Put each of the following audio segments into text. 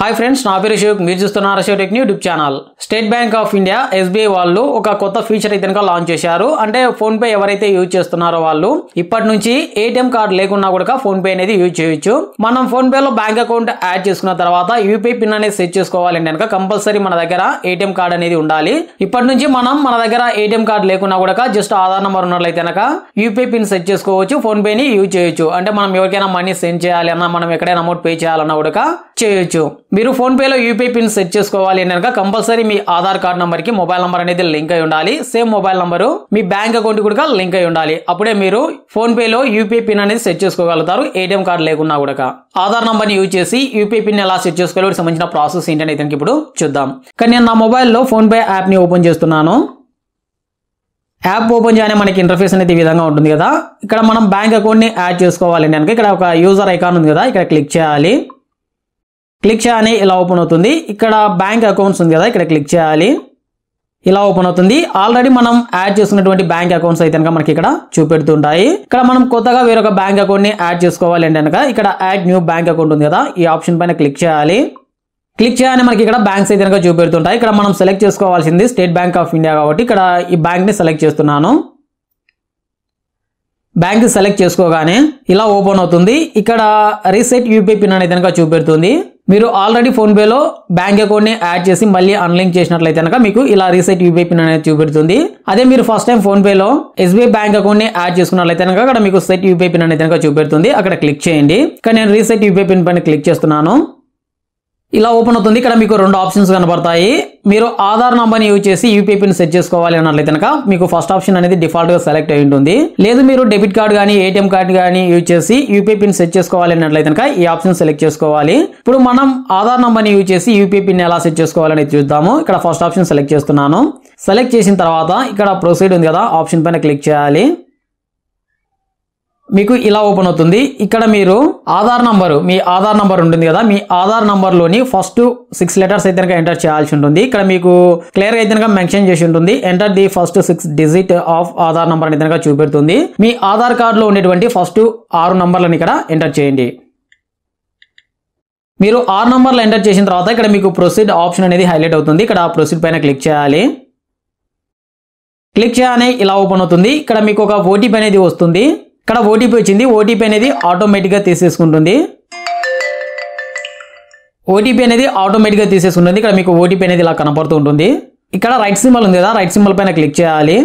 Hi friends, నా పేరు అశోక్. మీరు చూస్తున్నారు Ashok tech YouTube channel. State bank of India SBI వాళ్ళు ఒక కొత్త ఫీచర్ అయితే లాంచ్ చేశారు. అంటే ఫోన్ పే ఎవరైతే యూజ్ చేస్తున్నారో వాళ్ళు ఇప్పటి నుంచి ATM కార్డ్ లేకున్నా కూడా ఫోన్ పే అనేది యూజ్ చేయొచ్చు. మనం ఫోన్ పే లో బ్యాంక్ అకౌంట్ యాడ్ చేసుకున్న తర్వాత UPI పిన్ అనేది సెట్ చేసుకోవాలంటే కనుక కంపల్సరీ మన దగ్గర ATM కార్డ్ అనేది ఉండాలి. ఇప్పటి నుంచి మన దగ్గర ATM కార్డ్ లేకున్నా కూడా జస్ట్ ఆధార్ నెంబర్ ఉన్నట్లయితే కనుక UPI పిన్ సెట్ చేసుకోవచ్చు, ఫోన్ పే ని యూజ్ చేయొచ్చు. అంటే మనం ఎవరికైనా మనీ సెండ్ చేయాలి అన్నా, మనం ఎక్కడైనా అమౌంట్ పే చేయాలన్నా కూడా చేయొచ్చు. మీరు ఫోన్ పే లో UPI పిన్ సెట్ చేసుకోవాలి అంటే కంపల్సరీ మీ ఆధార్ కార్డ్ నంబర్ కి మొబైల్ నంబర్ అనేది లింక్ అయి ఉండాలి. సేమ్ మొబైల్ నంబర్ మీ బ్యాంక్ అకౌంట్ కూడా లింక్ అయి ఉండాలి. అప్పుడే మీరు ఫోన్ పే లో UPI పిన్ అనేది సెట్ చేసుకోగలుగుతారు, ATM కార్డ్ లేకున్నా కూడా. ఆధార్ నంబర్ ని యూజ్ చేసి UPI పిన్ ఎలా సెట్ చేసుకోవాలి సంబంధించిన ప్రాసెస్ ఏంటని అయితే ఇప్పుడు చూద్దాం. కానీ నేను నా మొబైల్లో ఫోన్ పే యాప్ ని ఓపెన్ చేస్తున్నాను. యాప్ ఓపెన్ చేయగానే మనకి ఇంటర్ఫేస్ అనేది ఈ విధంగా ఉంటుంది కదా. ఇక్కడ మనం బ్యాంక్ అకౌంట్ ని యాడ్ చేసుకోవాలి అంటే ఇక్కడ ఒక యూజర్ ఐకాన్ ఉంది కదా, ఇక్కడ క్లిక్ చేయాలి. క్లిక్ చేయగానే ఇలా ఓపెన్ అవుతుంది. ఇక్కడ బ్యాంక్ అకౌంట్స్ ఉంది కదా, ఇక్కడ క్లిక్ చేయాలి. ఇలా ఓపెన్ అవుతుంది. ఆల్రెడీ మనం యాడ్ చేసుకున్నటువంటి బ్యాంక్ అకౌంట్స్ అయితే మనకి ఇక్కడ చూపెడుతుంటాయి. ఇక్కడ మనం కొత్తగా వేరొక బ్యాంక్ అకౌంట్ ని యాడ్ చేసుకోవాలి అంటే కనుక ఇక్కడ యాడ్ న్యూ బ్యాంక్ అకౌంట్ ఉంది కదా, ఈ ఆప్షన్ పైన క్లిక్ చేయాలి. క్లిక్ చేయగానే మనకి ఇక్కడ బ్యాంక్స్ అయితే కనుక చూపెడుతుంటాయి. ఇక్కడ మనం సెలెక్ట్ చేసుకోవాల్సింది స్టేట్ బ్యాంక్ ఆఫ్ ఇండియా కాబట్టి ఇక్కడ ఈ బ్యాంక్ ని సెలెక్ట్ చేస్తున్నాను. బ్యాంక్ సెలెక్ట్ చేసుకోగానే ఇలా ఓపెన్ అవుతుంది. ఇక్కడ రీసెట్ UPI పిన్ అనేది కనుక చూపెడుతుంది. మీరు ఆల్రెడీ ఫోన్ పే లో బ్యాంక్ అకౌంట్ ని యాడ్ చేసి మళ్ళీ అన్లింక్ చేసినట్లయితే కనుక మీకు ఇలా రీసెట్ UPI పిన్ అనేది చూపెడుతుంది. అదే మీరు ఫస్ట్ టైం ఫోన్ పే లో SBI బ్యాంక్ అకౌంట్ ని యాడ్ చేసుకున్నట్లయితే కనుక అక్కడ మీకు సెట్ UPI పిన్ అనేది కనుక చూపెడుతుంది. అక్కడ క్లిక్ చేయండి. ఇక్కడ నేను రీసెట్ UPI పిన్ పైన క్లిక్ చేస్తున్నాను. ఇలా ఓపెన్ అవుతుంది. ఇక్కడ మీకు రెండు ఆప్షన్స్ కనబడతాయి. మీరు ఆధార్ నంబర్ ని యూజ్ చేసి UPI పిన్ సెట్ చేసుకోవాలి అన్నట్లయితే కనుక మీకు ఫస్ట్ ఆప్షన్ అనేది డిఫాల్ట్ గా సెలెక్ట్ అయి ఉంటుంది. లేదు మీరు డెబిట్ కార్డ్ కానీ ATM కార్డ్ కానీ యూజ్ చేసి UPI పిన్ సెట్ చేసుకోవాలి అన్నట్లయితే కనుక ఈ ఆప్షన్ సెలెక్ట్ చేసుకోవాలి. ఇప్పుడు మనం ఆధార్ నంబర్ ని యూజ్ చేసి UPI పిన్ ఎలా సెట్ చేసుకోవాలని చూద్దాము. ఇక్కడ ఫస్ట్ ఆప్షన్ సెలెక్ట్ చేస్తున్నాను. సెలెక్ట్ చేసిన తర్వాత ఇక్కడ ప్రొసీడ్ ఉంది కదా, ఆప్షన్ పైన క్లిక్ చేయాలి. మీకు ఇలా ఓపెన్ అవుతుంది. ఇక్కడ మీరు మీ ఆధార్ నంబర్ ఉంటుంది కదా, మీ ఆధార్ నంబర్ లోని ఫస్ట్ 6 లెటర్స్ అయితే ఎంటర్ చేయాల్సి ఉంటుంది. ఇక్కడ మీకు క్లియర్ గా అయితే మెన్షన్ చేసి ఉంటుంది, enter the first 6 digit of Aadhaar number అనేది చూపెడుతుంది. మీ ఆధార్ కార్డ్ లో ఉండేటువంటి ఫస్ట్ 6 నంబర్లను ఇక్కడ ఎంటర్ చేయండి. మీరు 6 నంబర్లు ఎంటర్ చేసిన తర్వాత ఇక్కడ మీకు ప్రొసీడ్ ఆప్షన్ అనేది హైలైట్ అవుతుంది. ఇక్కడ ప్రొసీడ్ పైన క్లిక్ చేయాలి. క్లిక్ చేయగానే ఇలా ఓపెన్ అవుతుంది. ఇక్కడ మీకు ఒక OTP అనేది వస్తుంది. ఇక్కడ OTP వచ్చింది. OTP అనేది ఆటోమేటిక్గా తీసేసుకుంటుంది. ఇక్కడ మీకు OTP అనేది ఇలా కనపడుతూ ఉంటుంది. ఇక్కడ రైట్ సింబల్ ఉంది కదా, రైట్ సింబల్ పైన క్లిక్ చేయాలి.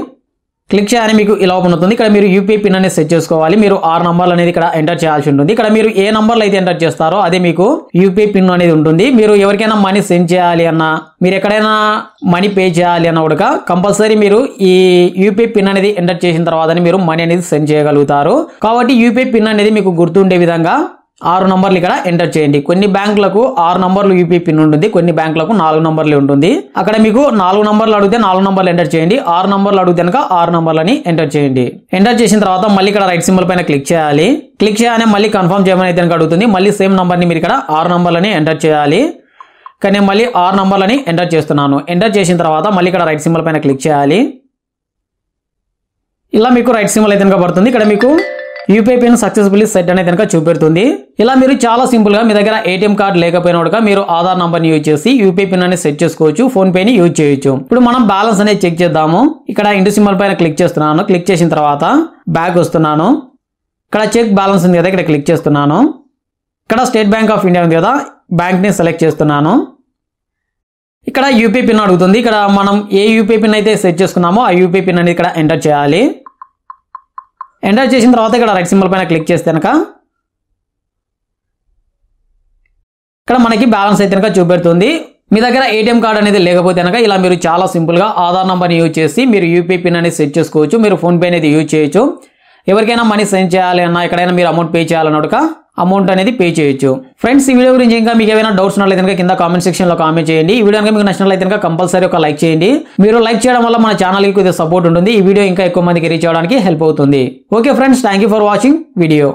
క్లిక్ చేయగానే మీకు ఇలా ఓపెన్ అవుతుంది. ఇక్కడ మీరు UPI పిన్ అనేది సెట్ చేసుకోవాలి. మీరు 6 నంబర్లు అనేది ఇక్కడ ఎంటర్ చేయాల్సి ఉంటుంది. ఇక్కడ మీరు ఏ నంబర్లు అయితే ఎంటర్ చేస్తారో అదే మీకు UPI పిన్ అనేది ఉంటుంది. మీరు ఎవరికైనా మనీ సెండ్ చేయాలి అన్నా, మీరు ఎక్కడైనా మనీ పే చేయాలి అన్న కూడా కంపల్సరీ మీరు ఈ UPI పిన్ అనేది ఎంటర్ చేసిన తర్వాతనే మీరు మనీ అనేది సెండ్ చేయగలుగుతారు. కాబట్టి UPI పిన్ అనేది మీకు గుర్తుండే విధంగా 6 నంబర్లు ఇక్కడ ఎంటర్ చేయండి. కొన్ని బ్యాంకులకు 6 నంబర్లు UPI పిన్ ఉంటుంది, కొన్ని బ్యాంకులకు 4 నంబర్లు ఉంటుంది. అక్కడ మీకు 4 నంబర్లు అడిగితే 4 నంబర్లు ఎంటర్ చేయండి, 6 నంబర్లు అడిగితే కనుక 6 నంబర్లని ఎంటర్ చేయండి. ఎంటర్ చేసిన తర్వాత మళ్ళీ ఇక్కడ రైట్ సింబల్ పైన క్లిక్ చేయాలి. క్లిక్ చేయగానే మళ్ళీ కన్ఫర్మ్ చేయమని అయితే అడుగుతుంది. మళ్ళీ సేమ్ నంబర్ని మీరు ఇక్కడ 6 నంబర్లని ఎంటర్ చేయాలి. కానీ నేను మళ్ళీ 6 నంబర్లని ఎంటర్ చేస్తున్నాను. ఎంటర్ చేసిన తర్వాత మళ్ళీ ఇక్కడ రైట్ సింబల్ పైన క్లిక్ చేయాలి. ఇలా మీకు రైట్ సింబల్ అయితే కనుక పడుతుంది. ఇక్కడ మీకు UPI పిన్ సక్సెస్ఫుల్లీ సెట్ అనేది కనుక చూపెడుతుంది. ఇలా మీరు చాలా సింపుల్ గా మీ దగ్గర ATM కార్డ్ లేకపోయినా కూడా మీరు ఆధార్ నంబర్ ని యూజ్ చేసి UPI పిన్ అనేది సెట్ చేసుకోవచ్చు, ఫోన్ పే ని యూజ్ చేయొచ్చు. ఇప్పుడు మనం బ్యాలెన్స్ అనేది చెక్ చేద్దాము. ఇక్కడ ఇంటూ సింబల్ పైన క్లిక్ చేస్తున్నాను. క్లిక్ చేసిన తర్వాత బ్యాక్ వస్తున్నాను. ఇక్కడ చెక్ బ్యాలెన్స్ ఉంది కదా, ఇక్కడ క్లిక్ చేస్తున్నాను. ఇక్కడ స్టేట్ బ్యాంక్ ఆఫ్ ఇండియా ఉంది కదా, బ్యాంక్ ని సెలెక్ట్ చేస్తున్నాను. ఇక్కడ UPI పిన్ అడుగుతుంది. ఇక్కడ మనం ఏ UPI పిన్ అయితే సెట్ చేసుకున్నామో ఆ UPI పిన్ అనేది ఇక్కడ ఎంటర్ చేయాలి. ఎంటర్ చేసిన తర్వాత ఇక్కడ రైట్ సింబల్ పైన క్లిక్ చేస్తే కనుక ఇక్కడ మనకి బ్యాలెన్స్ అయితే కనుక చూపెడుతుంది. మీ దగ్గర ATM కార్డ్ అనేది లేకపోతే కనుక ఇలా మీరు చాలా సింపుల్గా ఆధార్ నంబర్ని యూజ్ చేసి మీరు UPI పిన్ అనేది సెట్ చేసుకోవచ్చు. మీరు ఫోన్ పే అనేది యూజ్ చేయొచ్చు. ఎవరికైనా మనీ సెండ్ చేయాలి అన్నా, ఎక్కడైనా మీరు అమౌంట్ పే చేయాలన్నా అమౌంట్ అనేది పే చేయొచ్చు. ఫ్రెండ్స్, ఈ వీడియో గురించి ఇంకా మీకు ఏమైనా డౌట్స్ ఉన్నట్లయితే కనుక కింద కామెంట్ సెక్షన్లో కామెంట్ చేయండి. ఈ వీడియో కనుక మీకు నచ్చినట్లయితే కనుక కంపల్సరీ ఒక లైక్ చేయండి. మీరు లైక్ చేయడం వల్ల మన ఛానల్కి కొద్దిగా సపోర్ట్ ఉంటుంది. ఈ వీడియో ఇంకా ఎక్కువ మందికి రీచ్ అవ్వడానికి హెల్ప్ అవుతుంది. Okay friends, thank you for watching video.